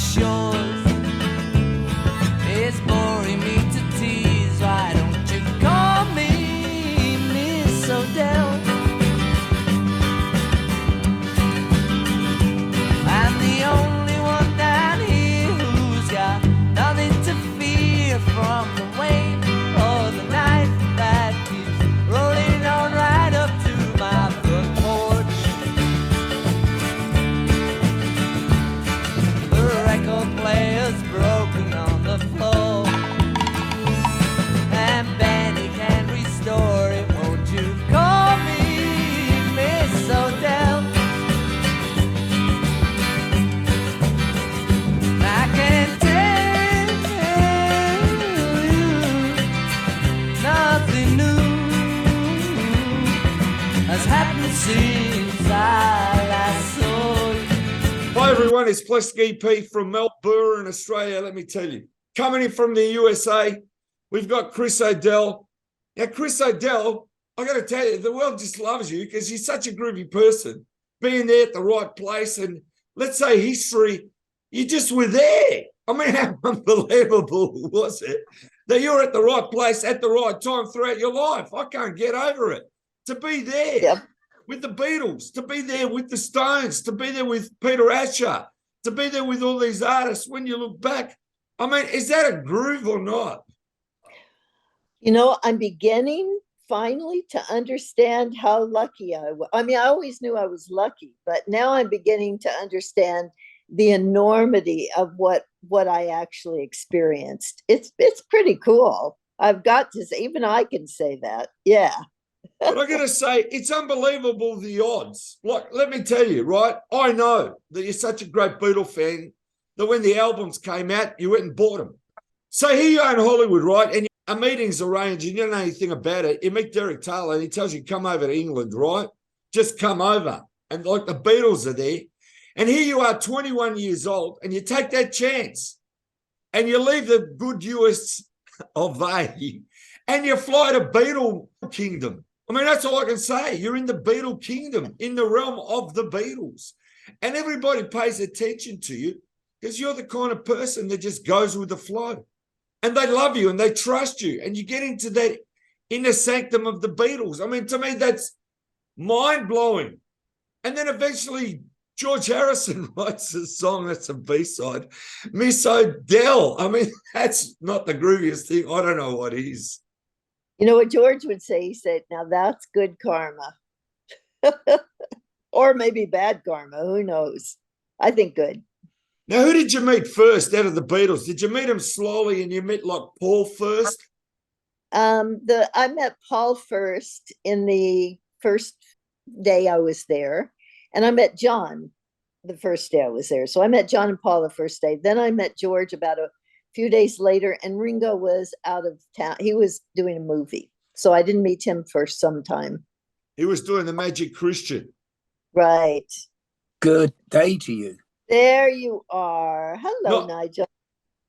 shores. It's boring me to tease. Why don't you call me Miss Odell? I'm the only one down here who's got nothing to fear from the weight or the knife that keeps rolling on right up to my front porch. The record player's broken on the floor, and Benny can't restore it. Won't you call me Miss Odell? I can't tell you nothing new has happened since I last saw you. Hi everyone, it's Plastic EP from Melbourne, Australia. Let me tell you, coming in from the USA, we've got Chris O'Dell. Now, Chris O'Dell, I got to tell you, the world just loves you because you're such a groovy person. Being there at the right place, and let's say history, you just were there. I mean, how unbelievable was it that you're at the right place at the right time throughout your life? I can't get over it. To be there. Yep. With the Beatles, to be there with the Stones, to be there with Peter Asher, to be there with all these artists. When you look back, I mean, is that a groove or not? You know, I'm beginning finally to understand how lucky I was. I mean, I always knew I was lucky, but now I'm beginning to understand the enormity of what I actually experienced. It's pretty cool. I've got to say, even I can say that. Yeah. But I got to say, it's unbelievable, the odds. Like, let me tell you, right? I know that you're such a great Beatle fan that when the albums came out, you went and bought them. So here you are in Hollywood, right? And a meeting's arranged and you don't know anything about it. You meet Derek Taylor and he tells you, come over to England, right? Just come over. And like the Beatles are there. And here you are, 21 years old, and you take that chance. And you leave the good US of A and you fly to Beatle Kingdom. I mean, that's all I can say. You're in the Beatle Kingdom, in the realm of the Beatles. And everybody pays attention to you because you're the kind of person that just goes with the flow. And they love you and they trust you. And you get into that inner sanctum of the Beatles. I mean, to me, that's mind-blowing. And then eventually George Harrison writes a song that's a B-side, Miss Odell. I mean, that's not the grooviest thing. I don't know what is. You know what George would say? He said, now that's good karma. Or maybe bad karma. Who knows? I think good. Now, who did you meet first out of the Beatles? Did you meet him slowly and you met like Paul first? I met Paul first in the first day I was there. And I met John the first day I was there. So I met John and Paul the first day. Then I met George about a few days later, and Ringo was out of town. He was doing a movie. So I didn't meet him for some time. He was doing the Magic Christian. Right. Good day to you. There you are. Hello, No, Nigel.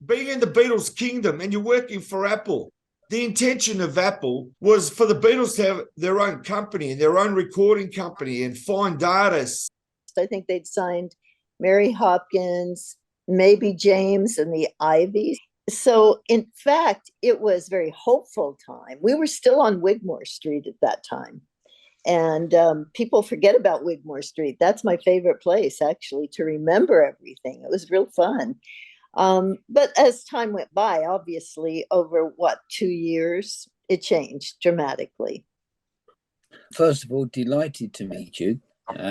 Being in the Beatles kingdom and you're working for Apple, the intention of Apple was for the Beatles to have their own company and their own recording company and find artists. I think they'd signed Mary Hopkins, maybe James and the Ivies. So in fact, it was a very hopeful time. We were still on Wigmore Street at that time. And people forget about Wigmore Street. That's my favorite place, actually, to remember everything. It was real fun. But as time went by, obviously, over 2 years, it changed dramatically. First of all, delighted to meet you.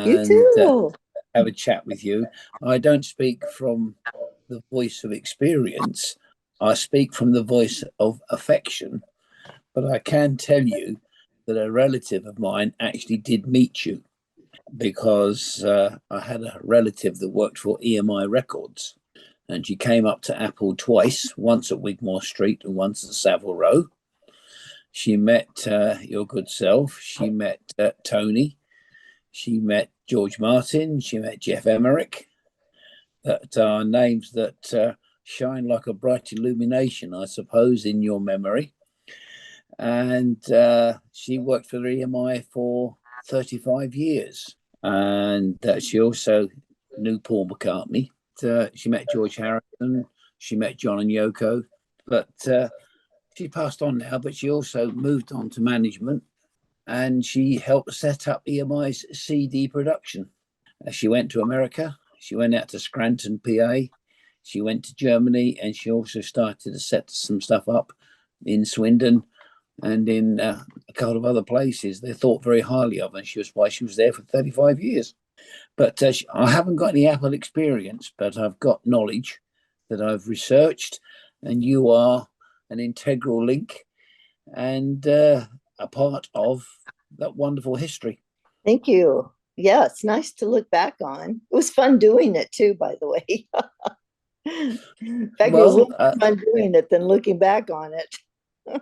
You too. Have a chat with you. I don't speak from the voice of experience. I speak from the voice of affection. But I can tell you that a relative of mine actually did meet you because I had a relative that worked for EMI Records. And she came up to Apple twice, once at Wigmore Street and once at Savile Row. She met your good self. She met Tony. She met George Martin. She met Jeff Emerick. That are names that shine like a bright illumination, I suppose, in your memory. And she worked for EMI for 35 years. And she also knew Paul McCartney she met George Harrison, she met John and Yoko, but she passed on now, but she also moved on to management, and she helped set up EMI's CD production. She went to America, she went out to Scranton, PA, she went to Germany, and she also started to set some stuff up in Swindon and in a couple of other places. They thought very highly of her, and she was why she was there for 35 years. But I haven't got any Apple experience, but I've got knowledge that I've researched, and you are an integral link and a part of that wonderful history. Thank you. Yeah, it's nice to look back on. It was fun doing it too, by the way. In fact, it was Well, more fun doing it than looking back on it.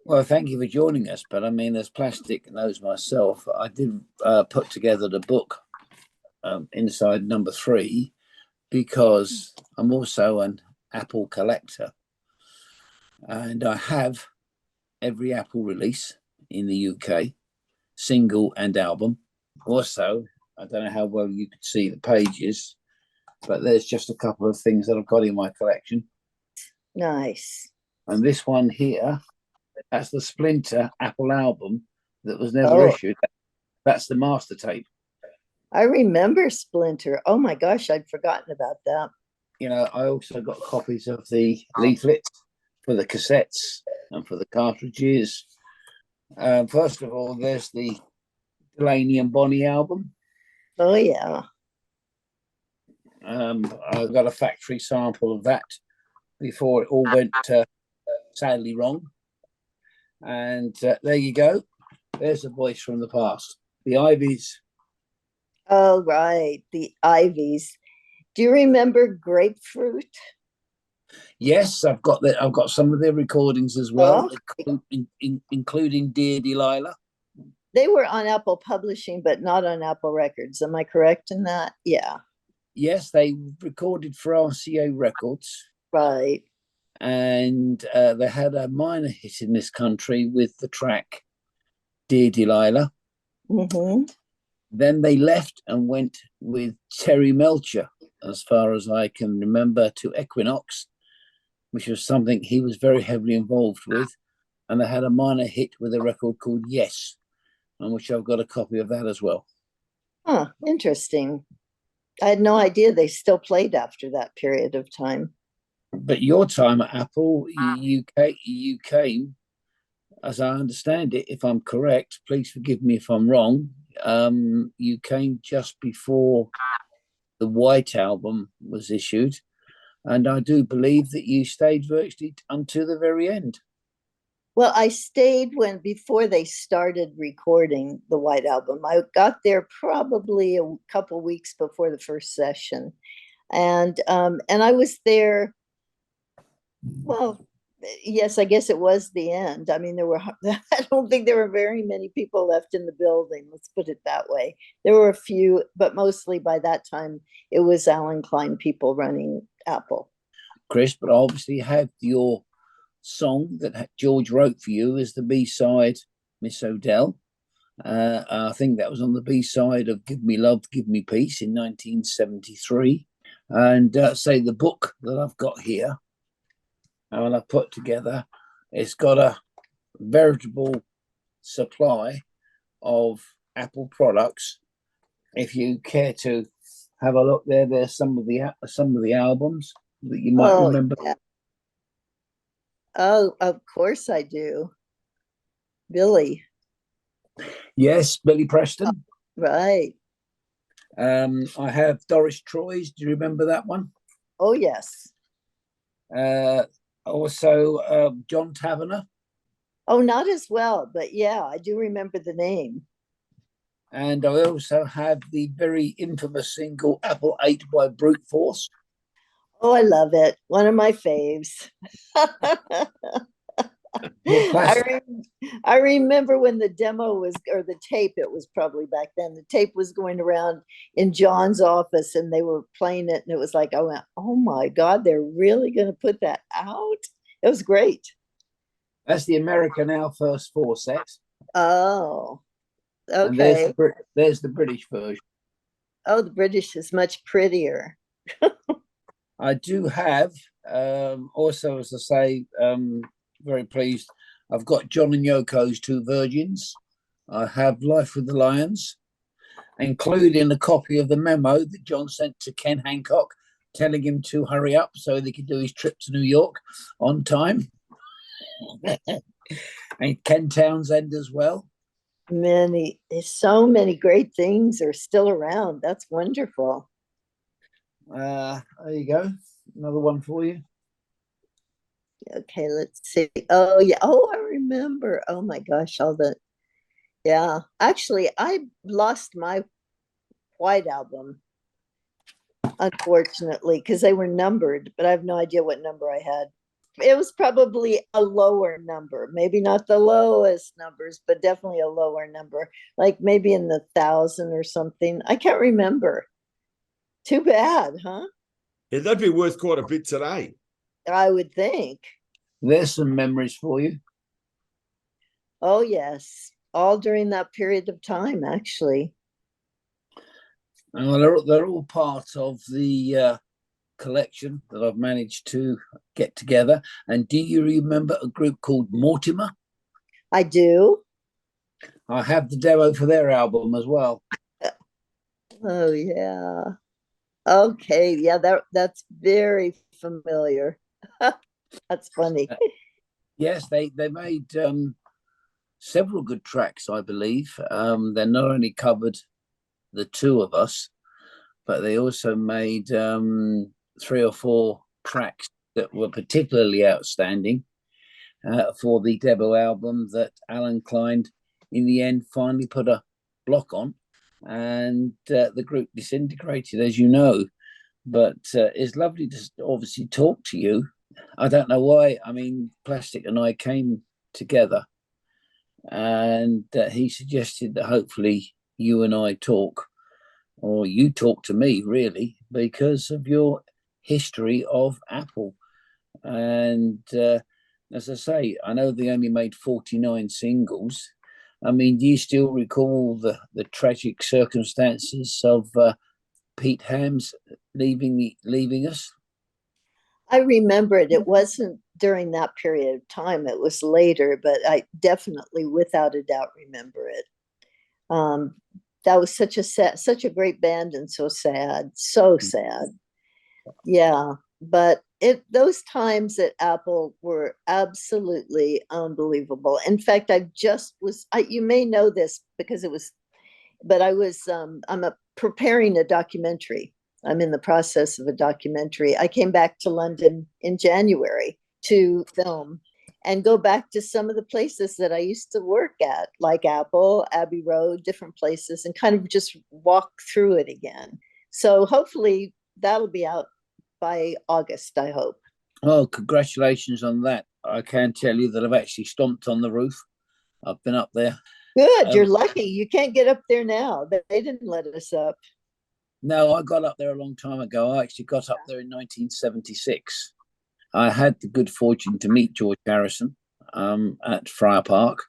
Well, thank you for joining us. But I mean, as Plastic knows myself, I did put together the book inside number 3 because I'm also an Apple collector, and I have every Apple release in the UK, single and album. Also, I don't know how well you could see the pages, but there's just a couple of things that I've got in my collection. Nice. And this one here, that's the Splinter Apple album that was never issued. That's the master tape. I remember Splinter. Oh my gosh, I'd forgotten about that. You know, I also got copies of the leaflets for the cassettes and for the cartridges. First of all, there's the Delaney and Bonnie album. Oh yeah. I've got a factory sample of that before it all went sadly wrong. And there you go. There's a voice from the past. The Ivies. Oh right, the Ivies. Do you remember Grapefruit? Yes, I've got some of their recordings as well, including Dear Delilah. They were on Apple Publishing, but not on Apple Records. Am I correct in that? Yeah. Yes, they recorded for RCA Records. Right. And they had a minor hit in this country with the track Dear Delilah. Mm-hmm. Then they left and went with Terry Melcher, as far as I can remember, to Equinox, which was something he was very heavily involved with. And they had a minor hit with a record called Yes, on which I've got a copy of that as well. Huh, interesting. I had no idea they still played after that period of time. But your time at Apple, you came, as I understand it, if I'm correct, please forgive me if I'm wrong, you came just before the White Album was issued. And I do believe that you stayed virtually until the very end. Well, I stayed before they started recording the White Album. I got there probably a couple weeks before the first session. And I was there. Well, yes, I guess it was the end. I mean, I don't think there were very many people left in the building. Let's put it that way. There were a few, but mostly by that time, it was Alan Klein people running Apple. Chris, but obviously you have your song that George wrote for you as the B-side, Miss Odell. I think that was on the B-side of Give Me Love, Give Me Peace in 1973. And say the book that I've got here, and I've put together, it's got a veritable supply of Apple products. If you care to have a look there, there's some of the albums that you might remember. Yeah. Oh, of course I do. Billy. Yes, Billy Preston. Right. I have Doris Troy's. Do you remember that one? Oh, yes. Also, John Tavener. Oh, not as well, but yeah, I do remember the name. And I also have the very infamous single Apple 8 by Brute Force. Oh, I love it. One of my faves. I remember when the demo was, or the tape, it was probably back then, the tape was going around in John's office and they were playing it. And it was like, I went, oh my God, they're really going to put that out? It was great. That's the American Now First 4 set. Oh, okay. And there's the British version. Oh, the British is much prettier. I do have, also, as I say, very pleased. I've got John and Yoko's Two Virgins. I have Life with the Lions, including a copy of the memo that John sent to Ken Hancock, telling him to hurry up so that he could do his trip to New York on time. And Ken Townsend as well. So many great things are still around. That's wonderful. There you go. Another one for you. Okay, let's see. Oh, yeah. Oh, I remember. Oh my gosh, yeah. Actually, I lost my White Album, unfortunately, because they were numbered, but I have no idea what number I had. It was probably a lower number, maybe not the lowest numbers, but definitely a lower number, like maybe in the 1,000 or something. I can't remember. Too bad, huh? Yeah, that'd be worth quite a bit today. I would think. There's some memories for you. Oh, yes. All during that period of time, actually. They're all part of the collection that I've managed to get together. And do you remember a group called Mortimer? I do. I have the demo for their album as well. Oh, yeah. Okay, yeah, that's very familiar. That's funny. Yes, they made several good tracks, I believe. They not only covered the two of us, but they also made 3 or 4 tracks that were particularly outstanding for the demo album that Alan Klein, in the end, finally put a block on. And the group disintegrated, as you know. But it's lovely to obviously talk to you. I don't know why. I mean, Plastic and I came together, and he suggested that hopefully you and I talk, or you talk to me, really, because of your history of Apple. And as I say, I know they only made 49 singles. I mean, do you still recall the tragic circumstances of Pete Ham's leaving us? I remember it. It wasn't during that period of time. It was later, but I definitely, without a doubt, remember it. That was such a great band, and so sad, so sad. Yeah, but those times at Apple were absolutely unbelievable. In fact, you may know this because I'm preparing a documentary. I'm in the process of a documentary. I came back to London in January to film and go back to some of the places that I used to work at, like Apple, Abbey Road, different places, and kind of just walk through it again. So hopefully that'll be out by August, I hope. Oh, congratulations on that. I can tell you that I've actually stomped on the roof. I've been up there. Good. You're lucky. You can't get up there now. They didn't let us up. No, I got up there a long time ago. I actually got up there in 1976. I had the good fortune to meet George Harrison at Friar Park,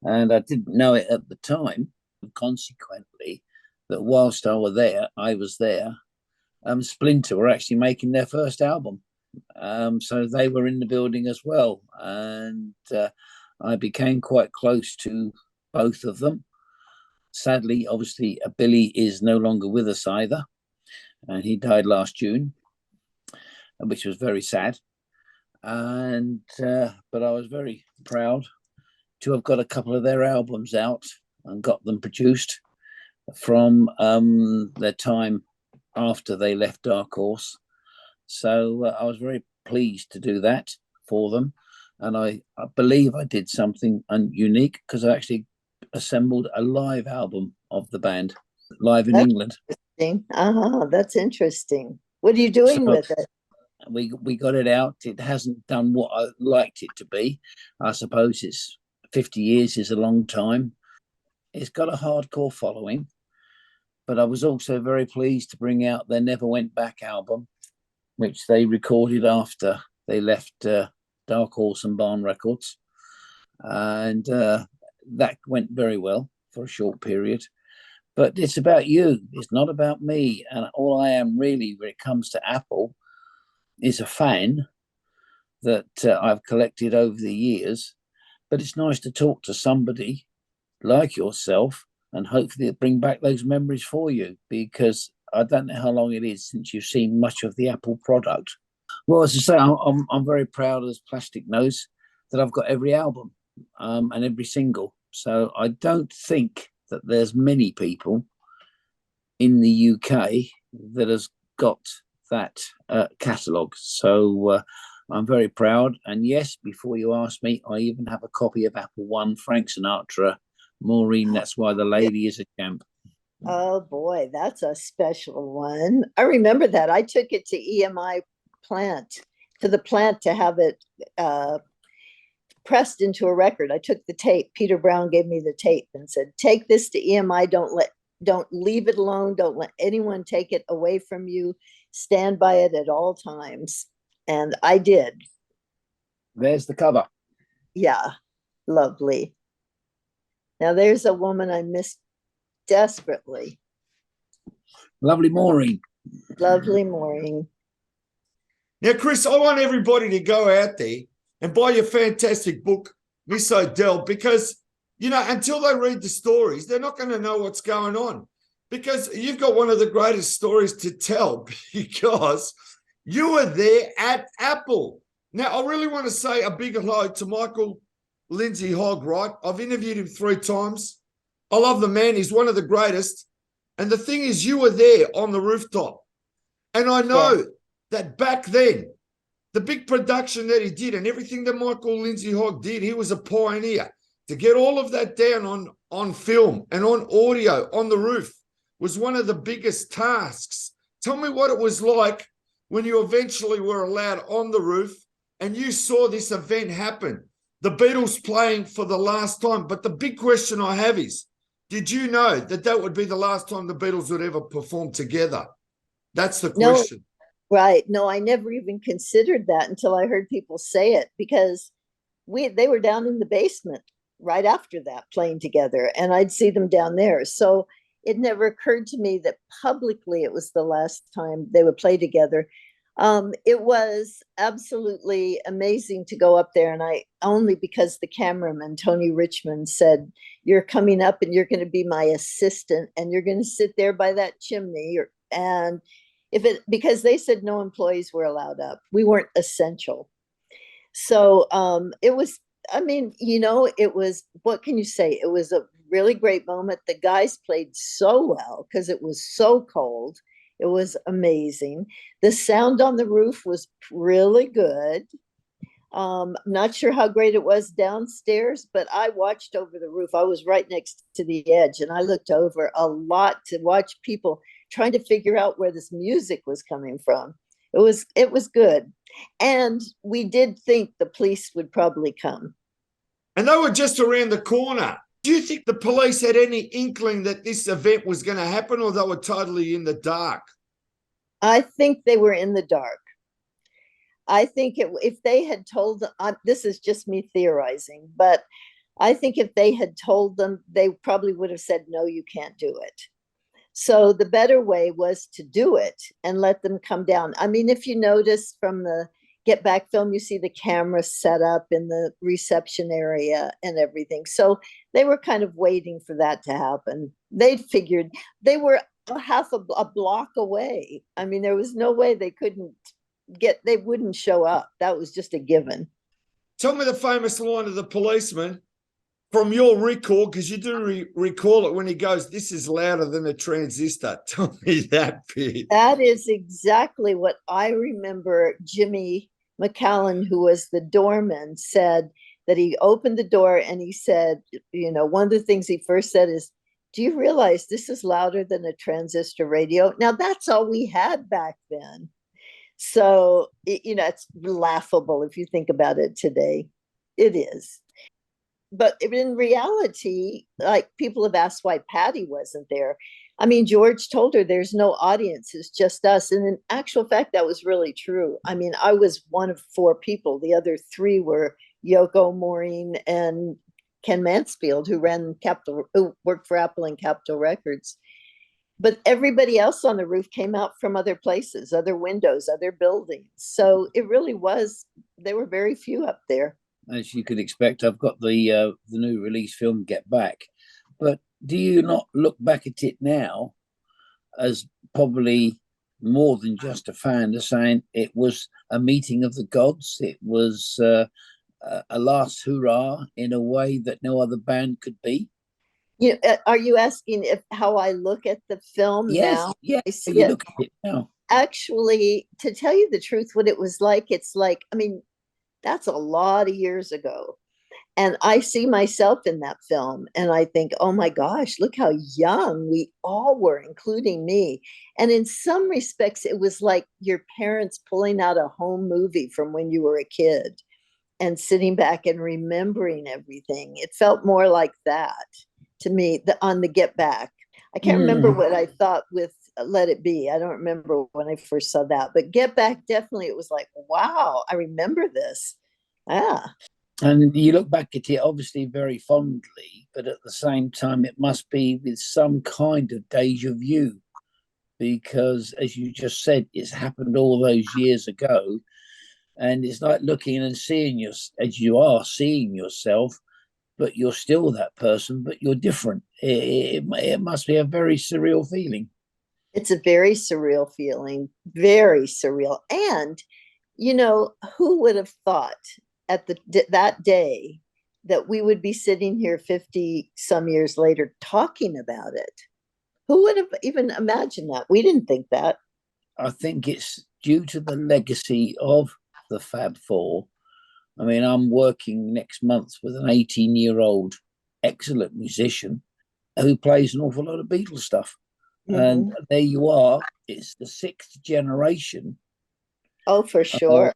and I didn't know it at the time. Consequently, that whilst I was there, Splinter were actually making their first album. So they were in the building as well. And I became quite close to both of them. Sadly, obviously, Billy is no longer with us either. And he died last June, which was very sad. And but I was very proud to have got a couple of their albums out and got them produced from their time after they left Dark Horse. So I was very pleased to do that for them. And I believe I did something unique because I actually assembled a live album of the band live in England. That's interesting. What are you doing with it? We got it out. It hasn't done what I liked it to be. I suppose 50 years is a long time. It's got a hardcore following. But I was also very pleased to bring out their Never Went Back album, which they recorded after they left Dark Horse and Barn Records. And that went very well for a short period. But it's about you. It's not about me. And all I am really, when it comes to Apple, is a fan that I've collected over the years. But it's nice to talk to somebody like yourself and hopefully bring back those memories for you, because I don't know how long it is since you've seen much of the Apple product. Well, as I say, I'm very proud as Plastic knows that I've got every album and every single. So I don't think that there's many people in the UK that has got that catalogue. So I'm very proud. And yes, before you ask me, I even have a copy of Apple One, Frank Sinatra, Maureen, That's Why the Lady is a Champ. Oh boy, that's a special one. I remember that. I took it to EMI plant, to the plant to have it pressed into a record. I took the tape. Peter Brown gave me the tape and said, take this to EMI. Don't leave it alone. Don't let anyone take it away from you. Stand by it at all times. And I did. There's the cover. Yeah, lovely. Now there's a woman I miss desperately. Lovely Maureen. Lovely Maureen. Now, Chris, I want everybody to go out there and buy your fantastic book, Miss Odell, because, you know, until they read the stories, they're not going to know what's going on, because you've got one of the greatest stories to tell, because you were there at Apple. Now, I really want to say a big hello to Michael Lindsay Hogg, right? I've interviewed him 3 times. I love the man. He's one of the greatest. And the thing is, you were there on the rooftop. And I know that back then, the big production that he did and everything that Michael Lindsay Hogg did, he was a pioneer. To get all of that down on film and on audio on the roof was one of the biggest tasks. Tell me what it was like when you eventually were allowed on the roof and you saw this event happen. The Beatles playing for the last time. But the big question I have is, did you know that that would be the last time the Beatles would ever perform together? That's the question. No, right. No, I never even considered that until I heard people say it, because they were down in the basement right after that playing together, and I'd see them down there. So it never occurred to me that publicly it was the last time they would play together. It was absolutely amazing to go up there, and I only because the cameraman Tony Richmond said, you're coming up and you're going to be my assistant and you're going to sit there by that chimney, and because they said no employees were allowed up, we weren't essential. So it was, I mean, you know, it was, what can you say, it was a really great moment. The guys played so well because it was so cold. It was amazing. The sound on the roof was really good. Not sure how great it was downstairs, but I watched over the roof. I was right next to the edge, and I looked over a lot to watch people trying to figure out where this music was coming from. It was good. And we did think the police would probably come. And they were just around the corner. Do you think the police had any inkling that this event was going to happen, or they were totally in the dark? I think they were in the dark. I think if they had told them, this is just me theorizing, but I think if they had told them, they probably would have said, no, you can't do it. So the better way was to do it and let them come down. I mean, if you notice from the Get Back film, you see the camera set up in the reception area and everything. So they were kind of waiting for that to happen. They'd figured they were half a block away. I mean, there was no way they wouldn't show up. That was just a given. Tell me the famous line of the policeman from your record, because you do recall it when he goes, this is louder than a transistor. Tell me that bit. That is exactly what I remember. Jimmy McCallan, who was the doorman, said that he opened the door and he said, you know, one of the things he first said is, do you realize this is louder than a transistor radio? Now, that's all we had back then. So, you know, it's laughable if you think about it today. It is. But in reality, like, people have asked why Patty wasn't there. I mean, George told her there's no audience, it's just us. And in actual fact, that was really true. I mean, I was one of 4 people. The other 3 were Yoko, Maureen, and Ken Mansfield, who worked for Apple and Capitol Records. but everybody else on the roof came out from other places, other windows, other buildings. So it really was, there were very few up there. As you could expect, I've got the new release film Get Back. But do you not look back at it now as probably more than just a fan of saying it was a meeting of the gods? It was a last hurrah in a way that no other band could be. Are you asking if how I look at the film Yes, now? yeah. I see You it. look at it now. Actually, to tell you the truth, what it was like, it's like, I mean, that's a lot of years ago. And I see myself in that film and I think, oh my gosh, look how young we all were, including me. And in some respects, it was like your parents pulling out a home movie from when you were a kid and sitting back and remembering everything. It felt more like that to me on the Get Back. I can't remember what I thought with Let It Be. I don't remember when I first saw that, but Get Back, definitely it was like, wow, I remember this. Yeah. And you look back at it obviously very fondly, but at the same time, it must be with some kind of deja vu, because as you just said, it's happened all those years ago. And it's like looking and seeing you as you are seeing yourself, but you're still that person, but you're different. It must be a very surreal feeling. It's a very surreal feeling, very surreal. And, who would have thought at that day that we would be sitting here 50 some years later talking about it? Who would have even imagined that? We didn't think that. I think it's due to the legacy of the Fab Four. I mean, I'm working next month with an 18-year-old excellent musician who plays an awful lot of Beatles stuff. Mm-hmm. And there you are. It's the sixth generation. Oh, for sure.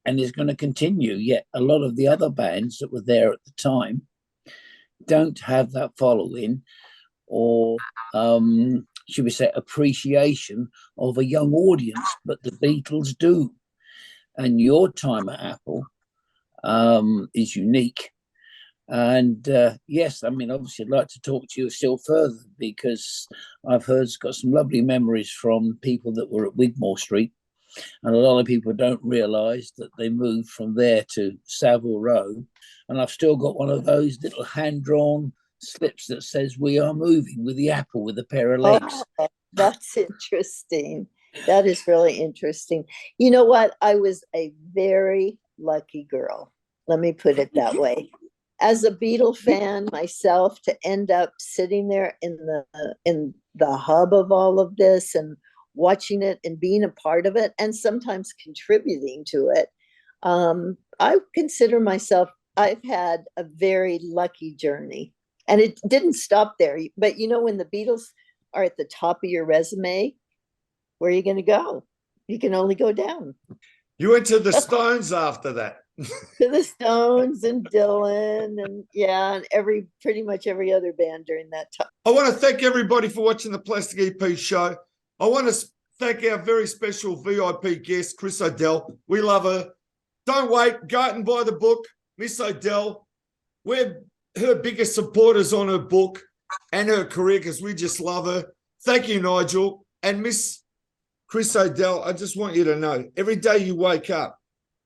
And is going to continue. Yet a lot of the other bands that were there at the time don't have that following or, should we say, appreciation of a young audience, but the Beatles do. And your time at Apple is unique. And yes, I mean, obviously, I'd like to talk to you still further because I've got some lovely memories from people that were at Wigmore Street. And a lot of people don't realise that they moved from there to Savile Row. And I've still got one of those little hand-drawn slips that says "We are moving" with the apple with a pair of legs. Oh, that's interesting. That is really interesting. You know what? I was a very lucky girl. Let me put it that way. As a Beatle fan myself, to end up sitting there in the hub of all of this and watching it and being a part of it and sometimes contributing to it, I consider myself, I've had a very lucky journey. And it didn't stop there. But when the Beatles are at the top of your resume, where are you going to go? You can only go down. You went to the Stones after that. To the Stones and Dylan and pretty much every other band during that time. I want to thank everybody for watching the Plastic EP show. I want to thank our very special VIP guest, Chris O'Dell. We love her. Don't wait. Go out and buy the book, Miss O'Dell. We're her biggest supporters on her book and her career because we just love her. Thank you, Nigel. And Miss Chris O'Dell, I just want you to know, every day you wake up,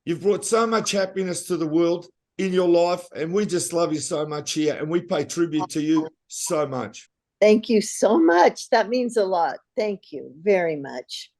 you've brought so much happiness to the world in your life, and we just love you so much here, and we pay tribute to you so much. Thank you so much. That means a lot. Thank you very much.